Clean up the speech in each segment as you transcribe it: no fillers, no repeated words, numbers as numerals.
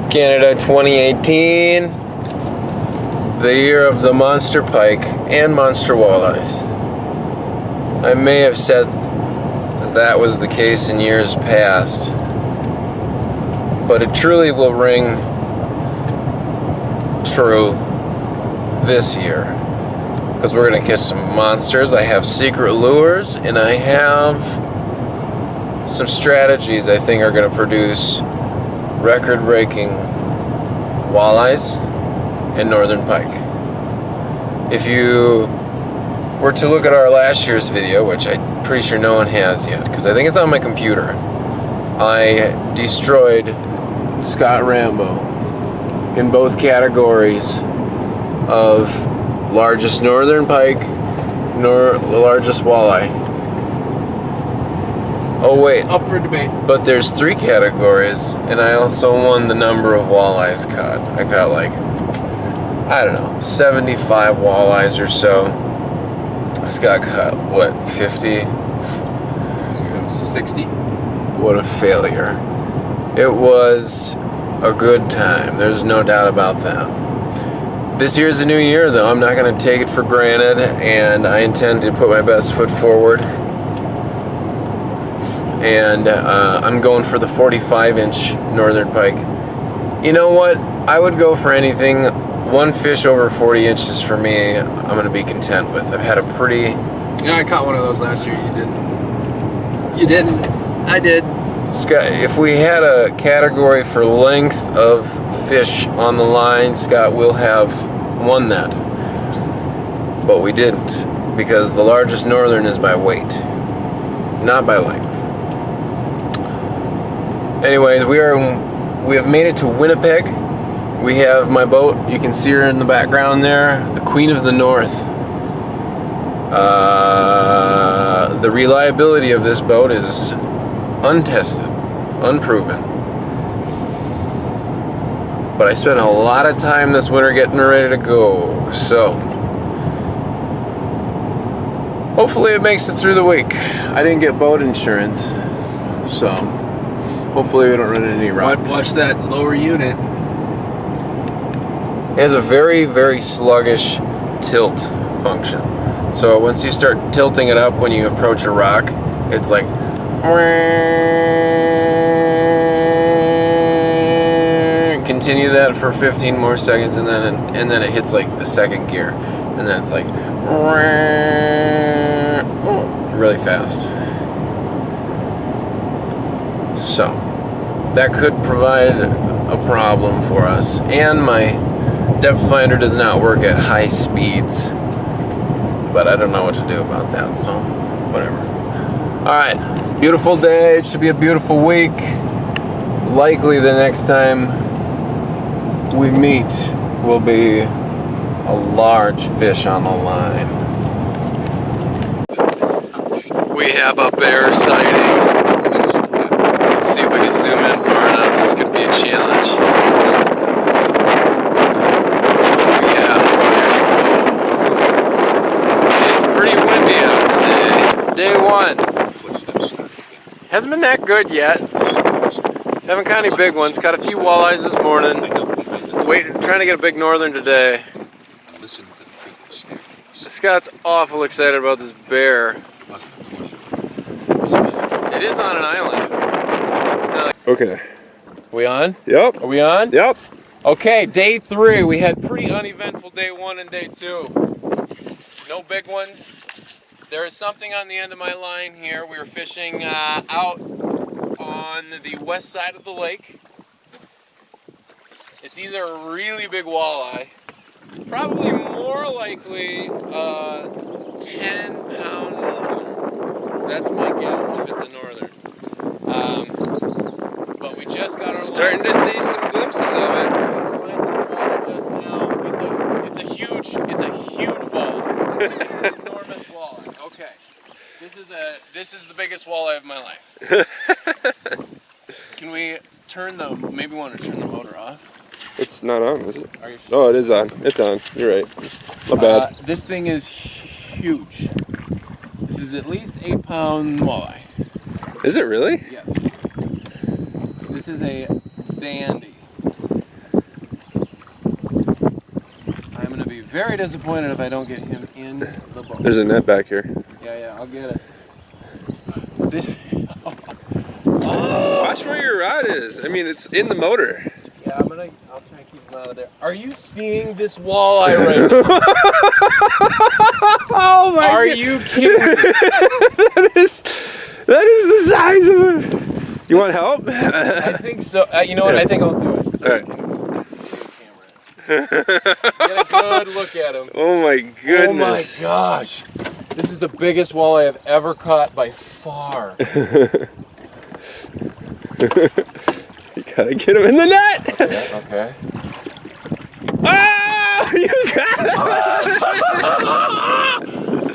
Canada 2018, the year of the monster pike and monster walleyes. I may have said that was the case in years past, but it truly will ring true this year, because we're going to catch some monsters. I have secret lures, and I have some strategies I think are going to produce record-breaking walleyes and northern pike. If you were to look at our last year's video, which I'm pretty sure no one has yet, because I think it's on my computer, I destroyed Scott Rambo in both categories of largest northern pike, largest walleye. Oh wait, up for debate. But there's 3 categories, and I also won the number of walleyes caught. I caught like, I don't know, 75 walleyes or so. Scott caught, what, 50? 60. What a failure. It was a good time, there's no doubt about that. This year's a new year though, I'm not going to take it for granted, and I intend to put my best foot forward. And I'm going for the 45-inch northern pike. You know what? I would go for anything. One fish over 40 inches for me, I'm going to be content with. I've had a pretty... Yeah, I caught one of those last year. You didn't. You didn't. I did. Scott, if we had a category for length of fish on the line, Scott will have won that. But we didn't, because the largest northern is by weight, not by length. Anyways, we have made it to Winnipeg. We have my boat. You can see her in the background there, the Queen of the North. The reliability of this boat is untested, unproven. But I spent a lot of time this winter getting her ready to go, so hopefully it makes it through the week. I didn't get boat insurance, so hopefully we don't run into any rocks. Watch that lower unit. It has a very, very sluggish tilt function. So once you start tilting it up when you approach a rock, it's like... Continue that for 15 more seconds, and then it hits like the second gear. And then it's like... really fast. So, that could provide a problem for us. And my depth finder does not work at high speeds. But I don't know what to do about that, so whatever. Alright, beautiful day. It should be a beautiful week. Likely the next time we meet will be a large fish on the line. We have a bear sighting. Let's see if we can zoom in far enough. This could be a challenge. Pretty windy out today. Day 1. Hasn't been that good yet. Haven't caught any big ones. Caught a few walleyes this morning. Trying to get a big northern today. Scott's awful excited about this bear. It is on an island. Okay. We on? Yep. Are we on? Yep. Okay, day 3. We had pretty uneventful day 1 and day 2. No big ones. There is something on the end of my line here. We were fishing out on the west side of the lake. It's either a really big walleye, probably more likely a 10-pound northern. That's my guess if it's a northern. But we just got our starting to see some glimpses of it. Lines in the water just now. It's a huge walleye. It's an enormous walleye. Okay. This is the biggest walleye of my life. Can we maybe want to turn the motor off? It's not on, is it? Are you sure? Oh, it is on. It's on. You're right. My bad. This thing is huge. This is at least 8-pound walleye. Is it really? Yes. This is a dandy. very disappointed if I don't get him in the boat. There's a net back here. Yeah, I'll get it. This. Watch where your rod is. I mean, it's in the motor. Yeah, I'll try and keep him out of there. Are you seeing this walleye right now? Oh my! Are you kidding me? that is the size of it. You want help? I think so. You know what? I think I'll do it. So All right. Get a good look at him. Oh my goodness. Oh my gosh. This is the biggest walleye I've ever caught by far. You gotta get him in the net. Okay. Oh, you got it.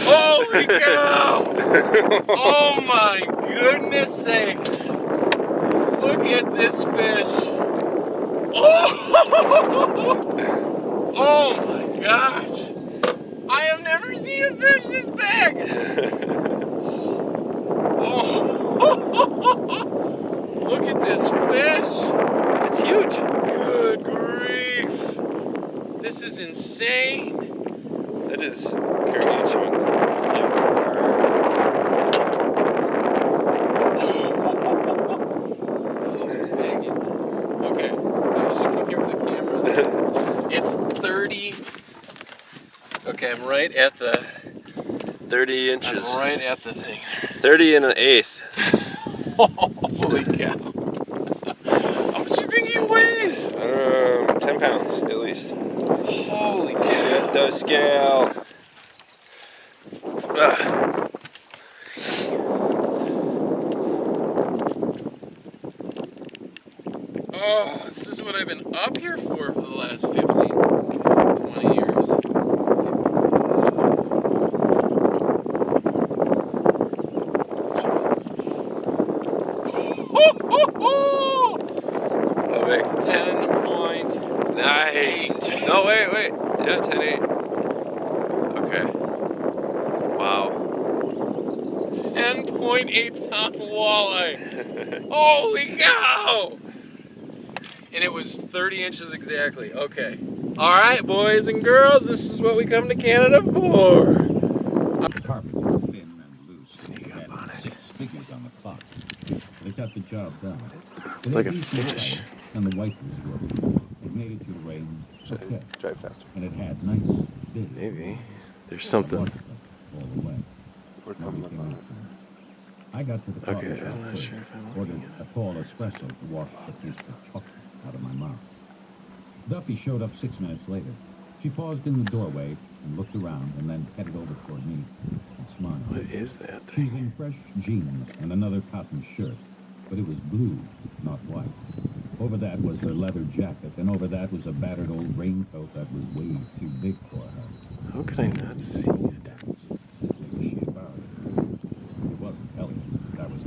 Holy cow! Oh my goodness sakes! Look at this fish! Oh my gosh! I have never seen a fish this big! Oh! Look at this fish! It's huge. Good grief! This is insane! That is gargantuan. Okay, I should come here with the camera. It's 30. Okay, I'm right at the 30 inches. I'm right at the thing. 30 and an eighth. Holy cow! How much do you think he weighs? 10 pounds at least. Holy cow! Get the scale. Oh, this is what I've been up here for the last 15, 20 years. Let's see if I can get this up. How big? 10.8. Nice. No, wait. Yeah, 10.8. Okay. Wow. 10.8 pound walleye. Holy cow! And it was 30 inches exactly. Okay. All right, boys and girls, this is what we come to Canada for. Carpet was thin and loose. It had 6 figures on the clock. They got the job done. It's like a fish. And the white was working. It made it to the range. Okay. Drive faster. And it had nice big. Maybe there's something. All the way. We're coming up on it. I got to the coffee Okay, shop I'm not first, sure if I'm ordered looking a tall espresso to wash the taste of chocolate out of my mouth. Duffy showed up 6 minutes later. She paused in the doorway and looked around and then headed over toward me and smiled. What is that She was thing? in fresh jeans and another cotton shirt, but it was blue, not white. Over that was her leather jacket, and over that was a battered old raincoat that was way too big for her. How could I not see it? Maybe she had borrowed it. It wasn't Elliot. That was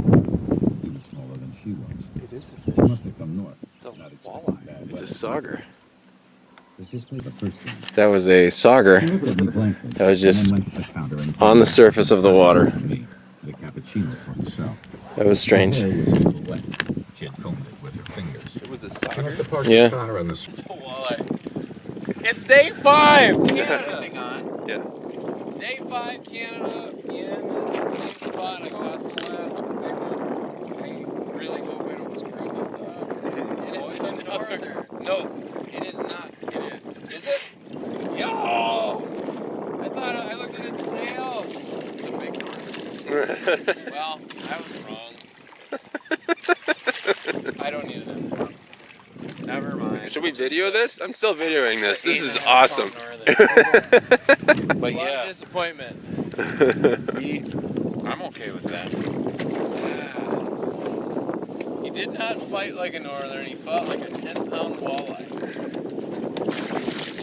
he was smaller than she was. It is a She fish. must have come north. It's a Not expecting walleye. bad It's a weather. sauger. Is this the first thing? That was a She sauger looked at me blankly, That was and just then went to the counter and on the surface of the water. Me, the cappuccino for herself. That was strange. Her hair was a little wet. She had combed it with her fingers. It was a She must sauger. have parked Yeah. the car on the It's a walleye. It's day 5, Canada. Yeah. Day 5, Canada, in the same spot I got the last big one. I really hope I don't screw this up. And it's another. No, it is not. It is. Is it? Yo! I thought I looked at its tail. It's a big one. Well, I was wrong. I don't need it. Never mind. Should we video this? I'm still videoing this. This is 8.5 awesome. pound But yeah, disappointment. I'm okay with that. He did not fight like a northern. He fought like a 10-pound walleye.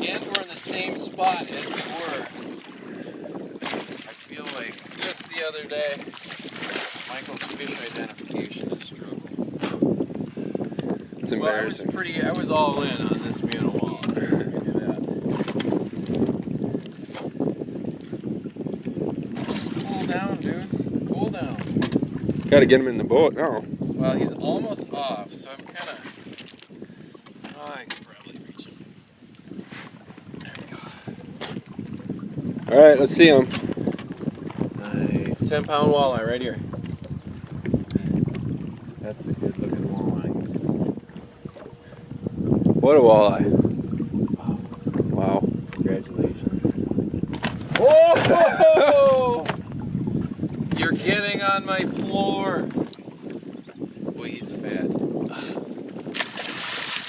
And we're in the same spot as we were. I feel like just the other day, Michael's fish identification is struggling. It's Well, embarrassing. I was all in on this being a walleye. Let me do that. Just cool down, dude. Cool down. Gotta get him in the boat now. Well, he's almost off, so I'm kind of... Oh, I can probably reach him. There we go. All right, let's see them. Nice. 10-pound walleye right here. That's a good looking walleye. What a walleye. Wow. Congratulations. Oh! You're getting on my floor. Boy, he's fat.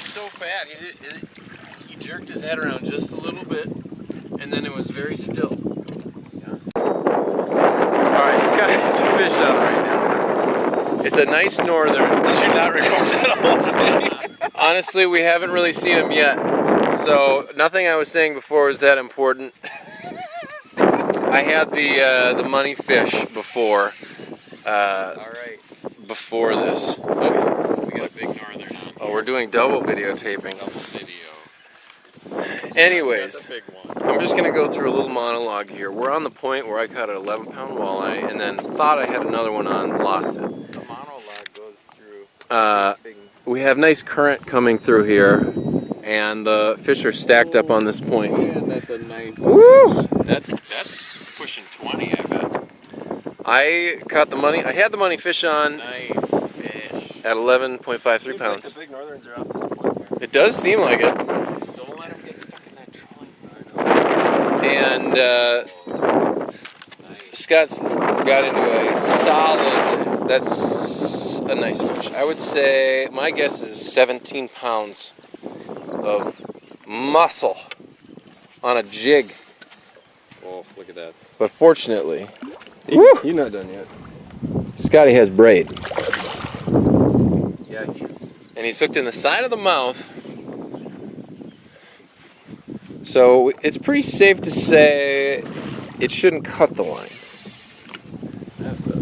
So fat. He jerked his head around just a little bit, and then it was very still. Alright, Scott has a fish on right now. It's a nice northern. Did you not record that whole thing? Honestly, we haven't really seen him yet. So nothing I was saying before is that important. I had the money fish before. Alright. Before this. Oh, we got a big northern on. Oh, we're doing double videotaping. Double video. Anyways, That's a big one. I'm just gonna go through a little monologue here. We're on the point where I caught an 11-pound walleye and then thought I had another one on, lost it. The monologue goes through. We have nice current coming through here, and the fish are stacked up on this point. Man, that's a nice Woo! That's pushing 20, I bet. I caught the money. I had the money fish on Nice fish. at 11.53 pounds. Like the big northerns are off this point there. It does seem like it. Just don't let them get stuck in that trolley. And Nice. Scott's got into a solid, that's a nice fish. I would say, my guess is 17 pounds of muscle on a jig. Oh, look at that. But fortunately, He's not done yet. Scotty has braid. Yeah, And he's hooked in the side of the mouth. So it's pretty safe to say it shouldn't cut the line. that's a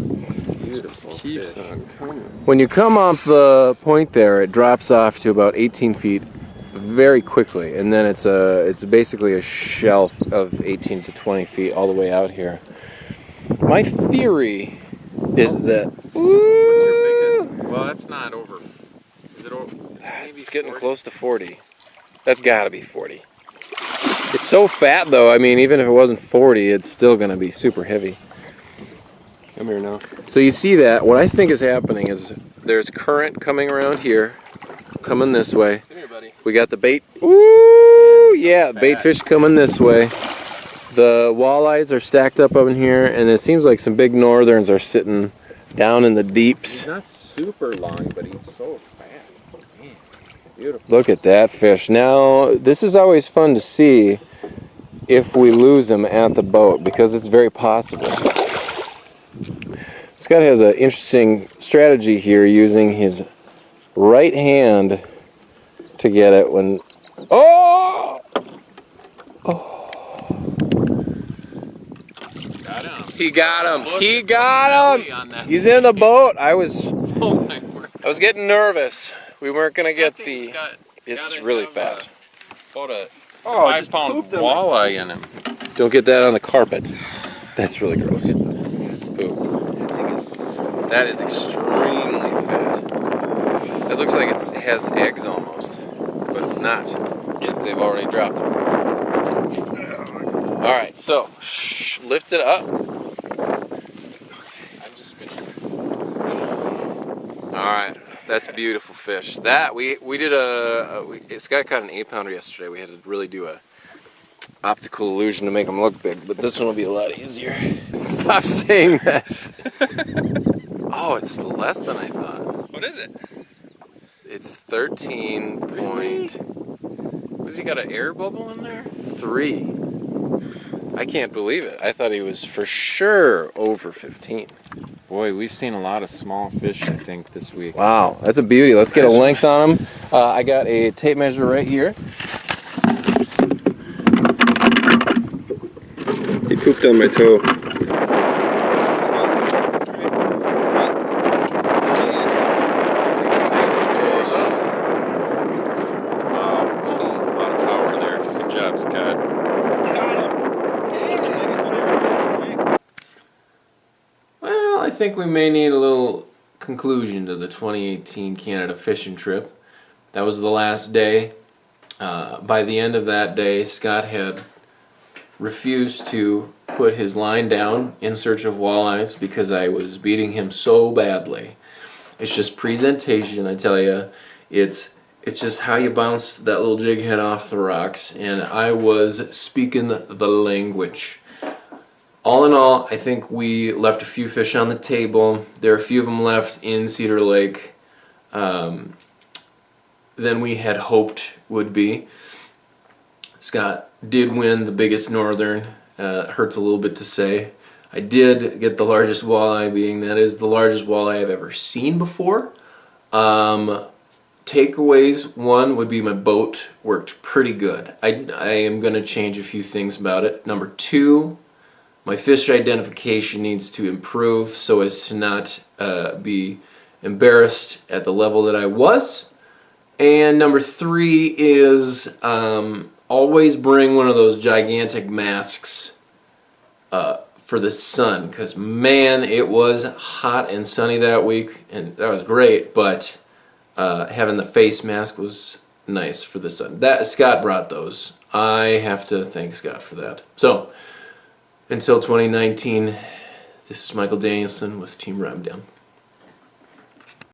beautiful Keeps fish. on coming. When you come off the point there, it drops off to about 18 feet very quickly, and then it's basically a shelf of 18 to 20 feet all the way out here. My theory is that What's your biggest? Well, that's not over. Is it over? Maybe it's getting 40? close to 40. That's got to be 40. It's so fat though. I mean, even if it wasn't 40, it's still going to be super heavy. Come here now. So you see that? What I think is happening is there's current coming around here, coming this way. Come here, buddy. We got the bait. Ooh, yeah, bait fish coming this way. The walleyes are stacked up in here, and it seems like some big northerns are sitting down in the deeps. He's not super long, but he's so fat. Man, beautiful. Look at that fish. Now, this is always fun to see if we lose him at the boat, because it's very possible. Scott has an interesting strategy here, using his right hand to get it when... Oh! Got him. He got him. Look He at got the belly on him. that He's in the boat. I was Oh my word. getting nervous. We weren't gonna get That the. thing's got- It's gotta really have fat. About a Oh, 5-pound walleye in him. Don't get that on the carpet. That's really gross. Poop. That is extremely fat. It looks like it has eggs almost, but it's not. Yes, they've already dropped them. All right, so lift it up. I'm just gonna. All right, that's a beautiful fish. That we did Scott caught an 8-pounder yesterday. We had to really do a optical illusion to make them look big, but this one will be a lot easier. Stop saying that. Oh, it's less than I thought. What is it? It's 13 point. Has he got an air bubble in there? 3. I can't believe it. I thought he was for sure over 15. Boy, we've seen a lot of small fish, I think, this week. Wow, that's a beauty. Let's get a length on him. I got a tape measure right here. He pooped on my toe. I think we may need a little conclusion to the 2018 Canada fishing trip. That was the last day. By the end of that day, Scott had refused to put his line down in search of walleyes because I was beating him so badly. It's just presentation, I tell you. It's just how you bounce that little jig head off the rocks, and I was speaking the language. All in all, I think we left a few fish on the table. There are a few of them left in Cedar Lake than we had hoped would be. Scott did win the biggest northern. Hurts a little bit to say. I did get the largest walleye, being that is the largest walleye I've ever seen before. Takeaways, one would be my boat worked pretty good. I am going to change a few things about it. Number two, my fish identification needs to improve so as to not be embarrassed at the level that I was. And number three is always bring one of those gigantic masks for the sun, because man, it was hot and sunny that week, and that was great, but having the face mask was nice for the sun. That Scott brought those. I have to thank Scott for that. So until 2019, this is Michael Danielson with Team Ramdan.